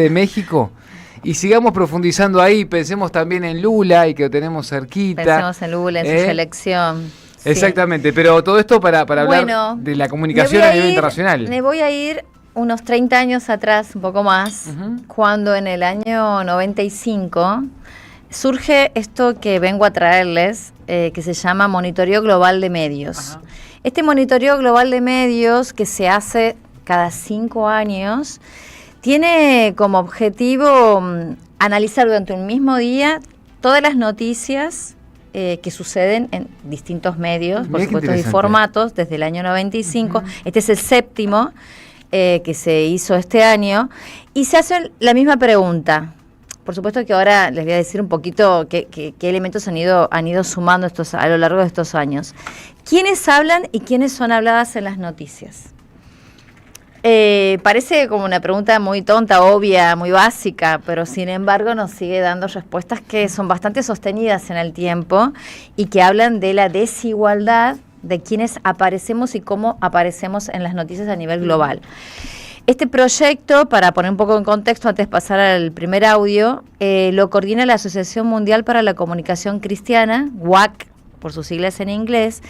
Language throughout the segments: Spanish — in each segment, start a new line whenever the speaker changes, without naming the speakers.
de México y sigamos profundizando ahí, pensemos también en Lula y que lo tenemos cerquita.
Pensemos en Lula, en su selección.
Exactamente, sí. Pero todo esto para hablar de la comunicación a nivel internacional.
Me voy a ir unos 30 años atrás, un poco más, cuando en el año 95 surge esto que vengo a traerles, que se llama Monitoreo Global de Medios. Ajá. Este monitoreo global de medios, que se hace cada 5 años, tiene como objetivo analizar durante un mismo día todas las noticias que suceden en distintos medios, por supuesto, y formatos, desde el año 95. Este es el 7º que se hizo este año, y se hace la misma pregunta. Por supuesto que ahora les voy a decir un poquito qué elementos han ido sumando a lo largo de estos años. ¿Quiénes hablan y quiénes son habladas en las noticias? Parece como una pregunta muy tonta, obvia, muy básica, pero sin embargo nos sigue dando respuestas que son bastante sostenidas en el tiempo y que hablan de la desigualdad de quienes aparecemos y cómo aparecemos en las noticias a nivel global. Este proyecto, para poner un poco en contexto antes de pasar al primer audio, lo coordina la Asociación Mundial para la Comunicación Cristiana, WAC, por sus siglas en inglés,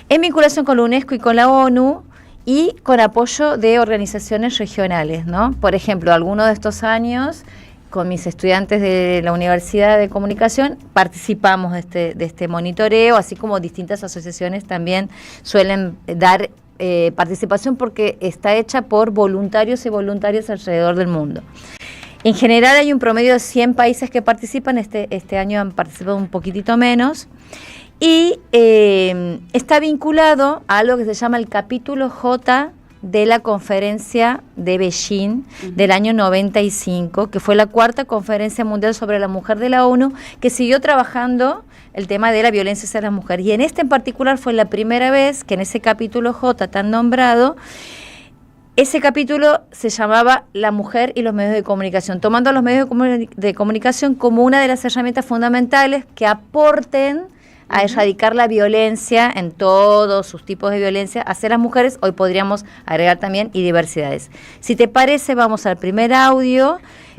en vinculación con la UNESCO y con la ONU, y con apoyo de organizaciones regionales, ¿no? Por ejemplo, algunos de estos años, con mis estudiantes de la Universidad de Comunicación, participamos de este monitoreo, así como distintas asociaciones también suelen dar participación, porque está hecha por voluntarios y voluntarias alrededor del mundo. En general hay un promedio de 100 países que participan, este año han participado un poquitito menos, y está vinculado a algo que se llama el capítulo J de la conferencia de Beijing del año 95, que fue la 4ª conferencia mundial sobre la mujer de la ONU, que siguió trabajando el tema de la violencia hacia la mujer. Y en este en particular fue la primera vez que en ese capítulo J tan nombrado, ese capítulo se llamaba La mujer y los medios de comunicación, tomando a los medios de comunicación como una de las herramientas fundamentales que aporten a erradicar la violencia en todos sus tipos de violencia hacia las mujeres. Hoy podríamos agregar también y diversidades. Si te parece, vamos al primer audio,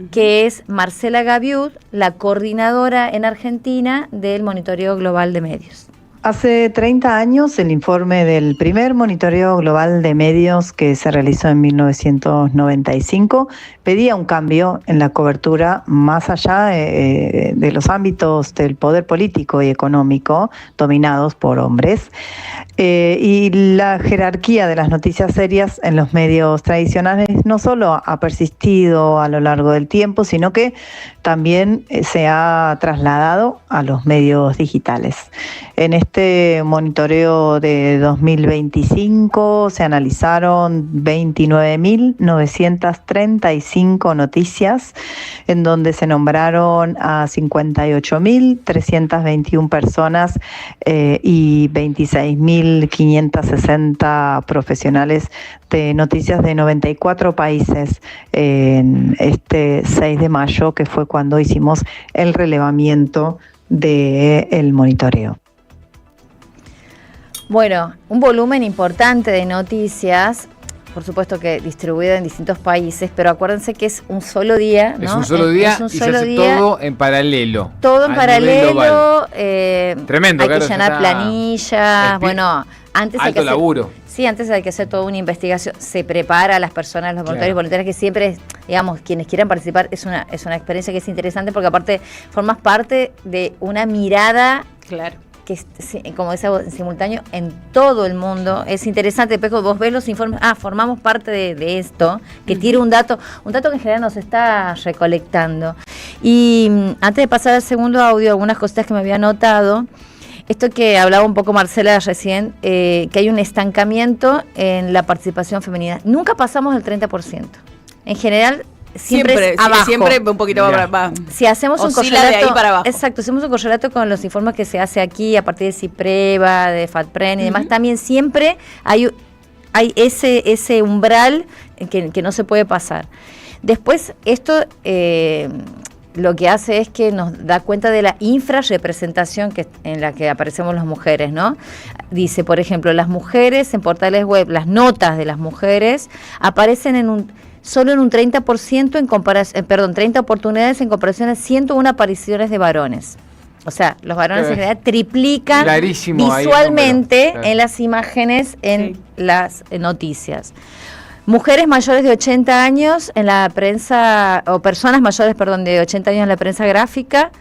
que es Marcela Gaviud, la coordinadora en Argentina del Monitoreo Global de Medios.
Hace 30 años, el informe del primer monitoreo global de medios, que se realizó en 1995, pedía un cambio en la cobertura más allá de los ámbitos del poder político y económico dominados por hombres. Y la jerarquía de las noticias serias en los medios tradicionales no solo ha persistido a lo largo del tiempo, sino que también se ha trasladado a los medios digitales. En este monitoreo de 2025 se analizaron 29.935 noticias, en donde se nombraron a 58.321 personas y 26.560 profesionales de noticias de 94 países en este 6 de mayo, que fue cuando hicimos el relevamiento del monitoreo.
Bueno, un volumen importante de noticias, por supuesto que distribuido en distintos países, pero acuérdense que es un solo día, ¿no?
Es un solo día y se hace todo en paralelo.
Todo en paralelo.
Tremendo,
hay que llenar planillas, bueno, antes
alto laburo.
Sí, antes hay que hacer toda una investigación. Se prepara a las personas, los voluntarios y voluntarias, que siempre, digamos, quienes quieran participar, es una experiencia que es interesante, porque aparte formas parte de una mirada, claro, que es, como decía, en simultáneo en todo el mundo. Es interesante, Pejo, vos ves los informes, formamos parte de esto, que tiene un dato que en general nos está recolectando. Y antes de pasar al segundo audio, algunas cositas que me había notado. Esto que hablaba un poco Marcela recién, que hay un estancamiento en la participación femenina. Nunca pasamos del 30%. En general, siempre es abajo.
Siempre un poquito va.
Si hacemos un
correlato de ahí para abajo.
Exacto, hacemos un correlato con los informes que se hace aquí a partir de CIPREVA, de FATPREN y demás, también siempre hay ese umbral que no se puede pasar. Después, esto lo que hace es que nos da cuenta de la infrarrepresentación en la que aparecemos las mujeres, ¿no? Dice, por ejemplo, las mujeres en portales web, las notas de las mujeres aparecen en un solo en un 30% en comparación, 30 oportunidades en comparación a 101 apariciones de varones. O sea, los varones en general triplican
clarísimo
visualmente
claro.
en las imágenes, en las noticias. Mujeres mayores de 80 años en la prensa, o personas mayores, perdón, de 80 años en la prensa gráfica,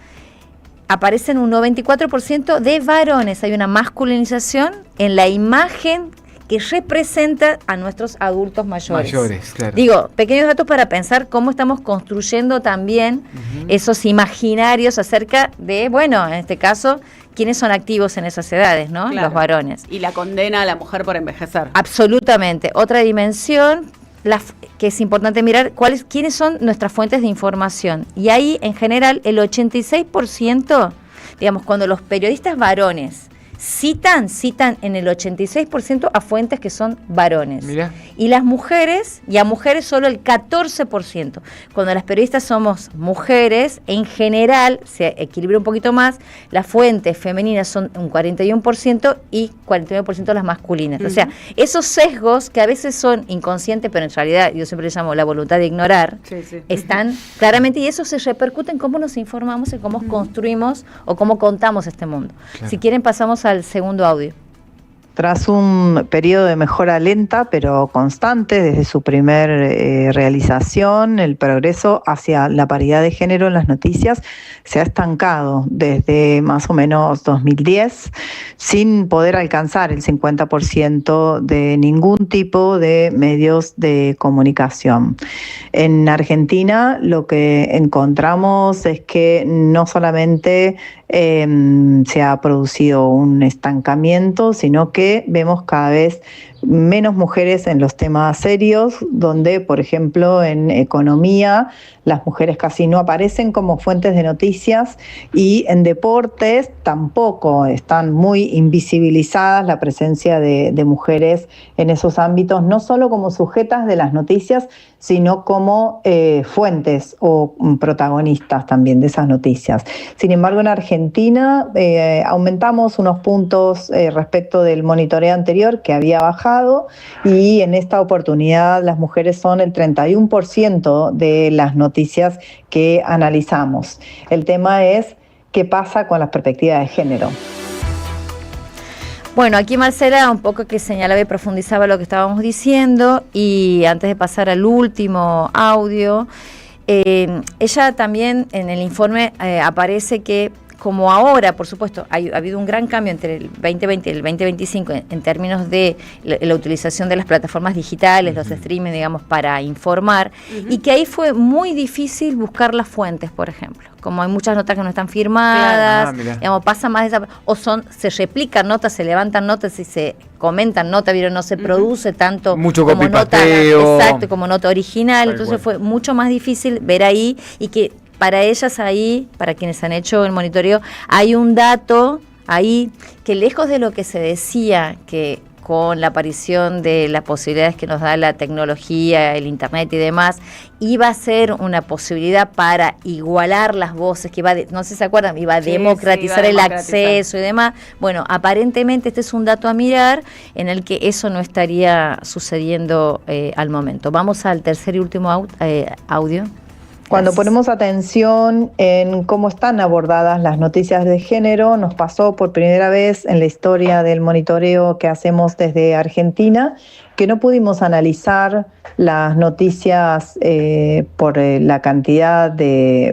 aparecen un 94% de varones. Hay una masculinización en la imagen que representa a nuestros adultos mayores.
Claro.
Digo, pequeños datos para pensar cómo estamos construyendo también esos imaginarios acerca de, bueno, en este caso, quiénes son activos en esas edades, ¿no?
Claro.
Los varones.
Y la condena a la mujer por envejecer.
Absolutamente. Otra dimensión que es importante mirar, quiénes son nuestras fuentes de información. Y ahí, en general, el 86%, digamos, cuando los periodistas varones citan en el 86% a fuentes que son varones.
Mirá.
Y las mujeres, y a mujeres solo el 14%. Cuando las periodistas somos mujeres, en general, se equilibra un poquito más, las fuentes femeninas son un 41% y 49% las masculinas. O sea, esos sesgos que a veces son inconscientes, pero en realidad yo siempre les llamo la voluntad de ignorar, están claramente, y eso se repercute en cómo nos informamos, en cómo construimos o cómo contamos este mundo. Claro. Si quieren pasamos al segundo audio.
Tras un periodo de mejora lenta pero constante desde su primer realización, el progreso hacia la paridad de género en las noticias se ha estancado desde más o menos 2010, sin poder alcanzar el 50% de ningún tipo de medios de comunicación. En Argentina lo que encontramos es que no solamente se ha producido un estancamiento, sino que vemos cada vez menos mujeres en los temas serios, donde, por ejemplo, en economía, las mujeres casi no aparecen como fuentes de noticias, y en deportes tampoco están muy invisibilizadas la presencia de mujeres en esos ámbitos, no solo como sujetas de las noticias, sino como fuentes o protagonistas también de esas noticias. Sin embargo, en Argentina aumentamos unos puntos respecto del monitoreo anterior, que había bajado, y en esta oportunidad las mujeres son el 31% de las noticias que analizamos. El tema es qué pasa con las perspectivas de género.
Bueno, aquí Marcela un poco que señalaba y profundizaba lo que estábamos diciendo, y antes de pasar al último audio, ella también en el informe aparece que, como ahora, por supuesto, ha habido un gran cambio entre el 2020 y el 2025 en términos de la utilización de las plataformas digitales, los streaming, digamos, para informar, y que ahí fue muy difícil buscar las fuentes, por ejemplo. Como hay muchas notas que no están firmadas, digamos, pasa más se replican notas, se levantan notas y se comentan notas, pero no se produce tanto
mucho
como nota, exacto, como nota original. Entonces fue mucho más difícil ver ahí, y que para ellas ahí, para quienes han hecho el monitoreo, hay un dato ahí que, lejos de lo que se decía, que con la aparición de las posibilidades que nos da la tecnología, el internet y demás, iba a ser una posibilidad para igualar las voces, que no sé si se acuerdan, iba a democratizar el acceso y demás. Bueno, aparentemente este es un dato a mirar en el que eso no estaría sucediendo al momento. Vamos al tercer y último audio.
Cuando ponemos atención en cómo están abordadas las noticias de género, nos pasó por primera vez en la historia del monitoreo que hacemos desde Argentina, que no pudimos analizar las noticias por la cantidad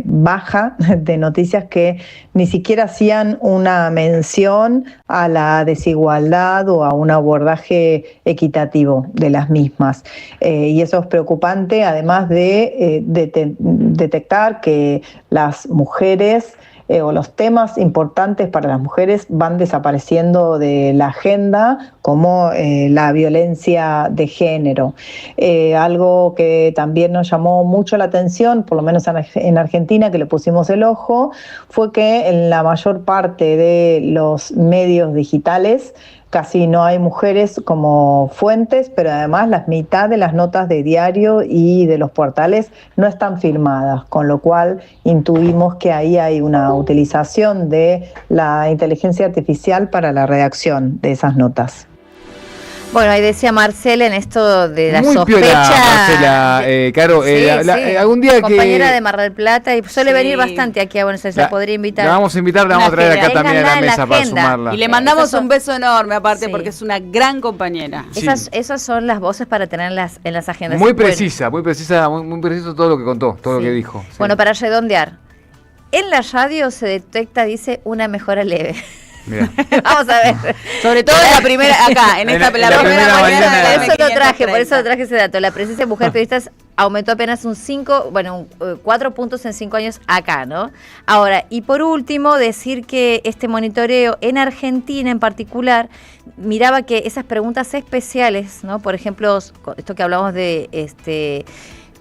baja de noticias que ni siquiera hacían una mención a la desigualdad o a un abordaje equitativo de las mismas. Y eso es preocupante, además de detectar que las mujeres o los temas importantes para las mujeres van desapareciendo de la agenda, como la violencia de género. Algo que también nos llamó mucho la atención, por lo menos en Argentina, que le pusimos el ojo, fue que en la mayor parte de los medios digitales casi no hay mujeres como fuentes, pero además la mitad de las notas de diario y de los portales no están firmadas, con lo cual intuimos que ahí hay una utilización de la inteligencia artificial para la redacción de esas notas.
Bueno, ahí decía Marcela en esto de la
Muy
sospecha.
piola, Marcela, Caro.
Sí, sí.
Algún día
compañera
que...
de Mar del Plata y suele
Sí.
venir bastante aquí a Buenos Aires, la podría invitar.
La vamos a invitar, la vamos a
Una
traer acá
agenda.
también a la
Ténganla en
mesa
la
para
agenda.
sumarla.
Y le mandamos
Esas son-
un beso enorme, aparte,
Sí.
porque es una gran compañera.
Sí.
Esas son las voces para tener en las agendas.
Muy
Bueno,
precisa, muy preciso todo lo que contó, todo lo
sí.
que dijo. Sí.
Bueno, para redondear, en la radio se detecta, dice, una mejora leve.
Mirá.
Vamos a ver.
Sobre todo en la primera, acá, en esta
En
la
la
primera
primera
mañana
mañana.
de
Por
la
eso lo traje,
530.
por eso lo traje ese dato. La presencia de mujeres periodistas aumentó apenas 4 puntos en 5 años acá, ¿no? Ahora, y por último, decir que este monitoreo en Argentina en particular miraba que esas preguntas especiales, ¿no? Por ejemplo, esto que hablamos de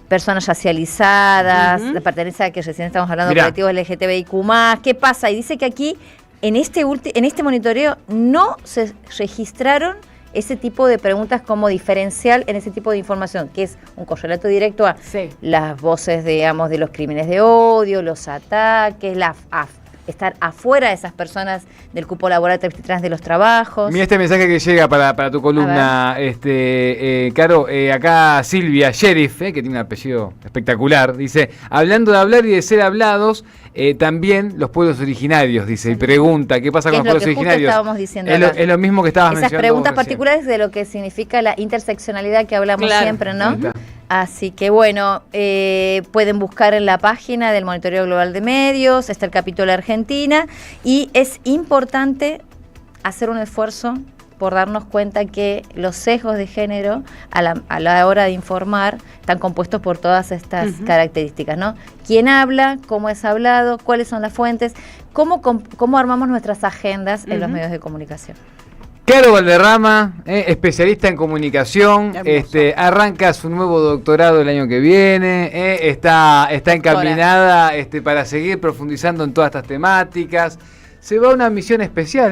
personas racializadas,
Ujú.
la pertenencia que recién estamos hablando de
Mirá.
colectivos LGTBIQ+, ¿qué pasa? Y dice que aquí en este monitoreo no se registraron ese tipo de preguntas como diferencial en ese tipo de información, que es un correlato directo a
Sí.
las voces, digamos, de los crímenes de odio, los ataques, estar afuera de esas personas del cupo laboral trans de los trabajos.
Mira este mensaje que llega para tu columna, Caro, acá Silvia Sheriff, que tiene un apellido espectacular, dice, hablando de hablar y de ser hablados, también los pueblos originarios, dice, y pregunta, ¿qué pasa
Que
con
es
los
lo
pueblos
que justo
originarios?
estábamos diciendo
Es
acá.
lo mismo que estabas
Esas
mencionando
preguntas
vos recién.
particulares de lo que significa la interseccionalidad que hablamos
Claro.
siempre,
Ahí
¿no?
está.
Así que bueno, pueden buscar en la página del Monitoreo Global de Medios, está el capítulo de Argentina, y es importante hacer un esfuerzo por darnos cuenta que los sesgos de género a la hora de informar están compuestos por todas estas características, ¿no? ¿Quién habla? ¿Cómo es hablado? ¿Cuáles son las fuentes? ¿Cómo armamos nuestras agendas en los medios de comunicación?
Caro Valderrama, especialista en comunicación,
Hermoso.
arranca su nuevo doctorado el año que viene, está encaminada para seguir profundizando en todas estas temáticas. Se va a una misión especial.